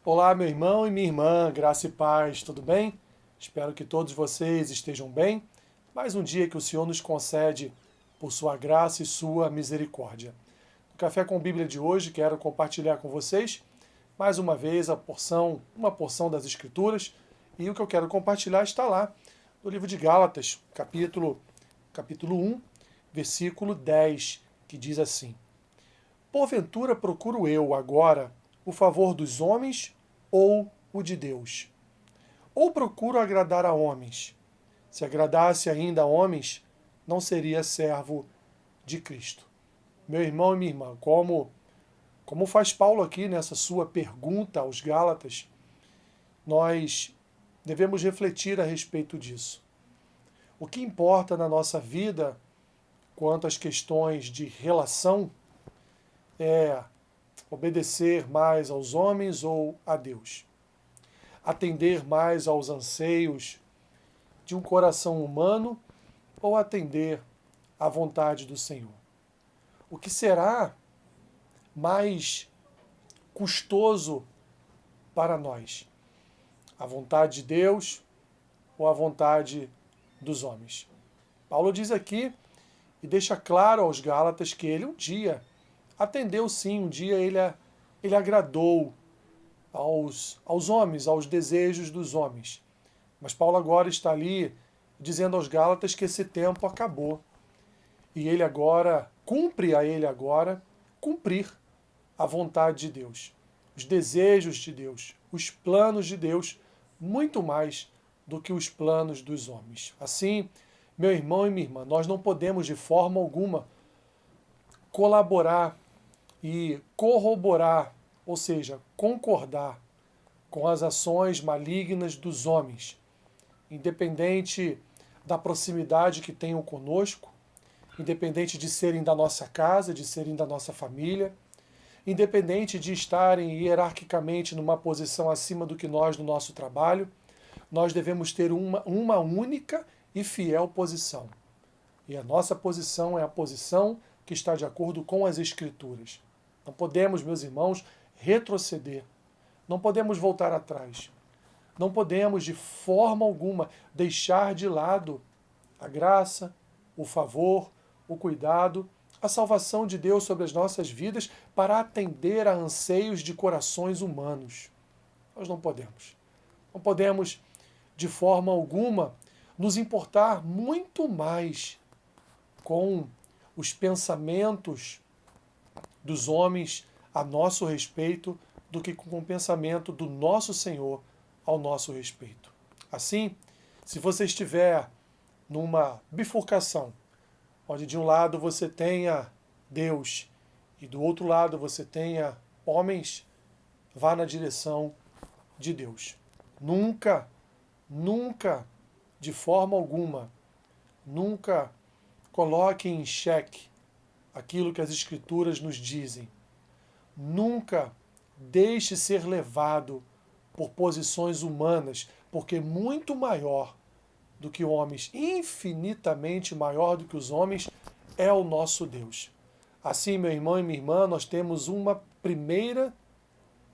Olá, meu irmão e minha irmã, graça e paz, tudo bem? Espero que todos vocês estejam bem. Mais um dia que o Senhor nos concede por sua graça e sua misericórdia. No Café com Bíblia de hoje, quero compartilhar com vocês mais uma vez uma porção das Escrituras, e o que eu quero compartilhar está lá no livro de Gálatas, capítulo 1, versículo 10, que diz assim: Porventura procuro eu agora o favor dos homens ou o de Deus? Ou procuro agradar a homens? Se agradasse ainda a homens, não seria servo de Cristo. Meu irmão e minha irmã, como faz Paulo aqui nessa sua pergunta aos Gálatas, nós devemos refletir a respeito disso. O que importa na nossa vida quanto às questões de relação é obedecer mais aos homens ou a Deus? Atender mais aos anseios de um coração humano ou atender à vontade do Senhor? O que será mais custoso para nós? A vontade de Deus ou a vontade dos homens? Paulo diz aqui e deixa claro aos Gálatas que ele um dia atendeu sim, um dia ele agradou aos homens, aos desejos dos homens. Mas Paulo agora está ali dizendo aos Gálatas que esse tempo acabou. E cumpre a ele agora cumprir a vontade de Deus, os desejos de Deus, os planos de Deus, muito mais do que os planos dos homens. Assim, meu irmão e minha irmã, nós não podemos de forma alguma colaborar e corroborar, ou seja, concordar com as ações malignas dos homens, independente da proximidade que tenham conosco, independente de serem da nossa casa, de serem da nossa família, independente de estarem hierarquicamente numa posição acima do que nós no nosso trabalho, nós devemos ter uma única e fiel posição. E a nossa posição é a posição que está de acordo com as Escrituras. Não podemos, meus irmãos, retroceder. Não podemos voltar atrás. Não podemos, de forma alguma, deixar de lado a graça, o favor, o cuidado, a salvação de Deus sobre as nossas vidas para atender a anseios de corações humanos. Nós não podemos. Não podemos, de forma alguma, nos importar muito mais com os pensamentos dos homens a nosso respeito do que com o pensamento do nosso Senhor ao nosso respeito. Assim, se você estiver numa bifurcação, onde de um lado você tenha Deus e do outro lado você tenha homens, vá na direção de Deus. Nunca, nunca, de forma alguma, nunca coloque em xeque aquilo que as Escrituras nos dizem. Nunca deixe ser levado por posições humanas, porque muito maior do que homens, infinitamente maior do que os homens, é o nosso Deus. Assim, meu irmão e minha irmã, nós temos uma primeira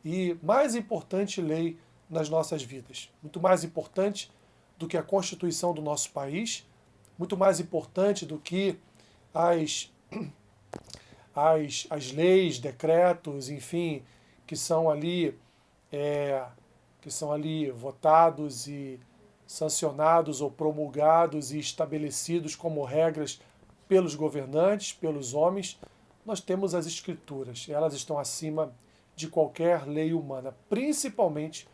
e mais importante lei nas nossas vidas. Muito mais importante do que a Constituição do nosso país, muito mais importante do que as, as leis, decretos, enfim, que são ali votados e sancionados ou promulgados e estabelecidos como regras pelos governantes, pelos homens. Nós temos as Escrituras, elas estão acima de qualquer lei humana, principalmente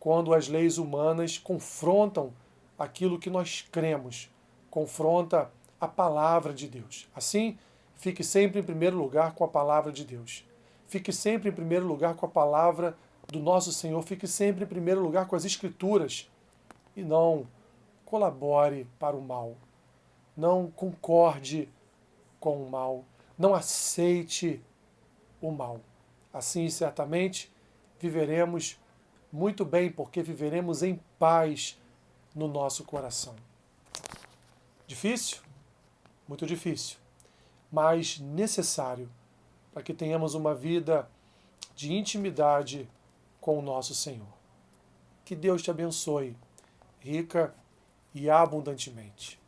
quando as leis humanas confrontam aquilo que nós cremos, confronta a palavra de Deus. Assim, fique sempre em primeiro lugar com a palavra de Deus. Fique sempre em primeiro lugar com a palavra do nosso Senhor. Fique sempre em primeiro lugar com as Escrituras. E não colabore para o mal. Não concorde com o mal. Não aceite o mal. Assim, certamente, viveremos muito bem, porque viveremos em paz no nosso coração. Difícil? Muito difícil. Mas necessário para que tenhamos uma vida de intimidade com o nosso Senhor. Que Deus te abençoe, rica e abundantemente.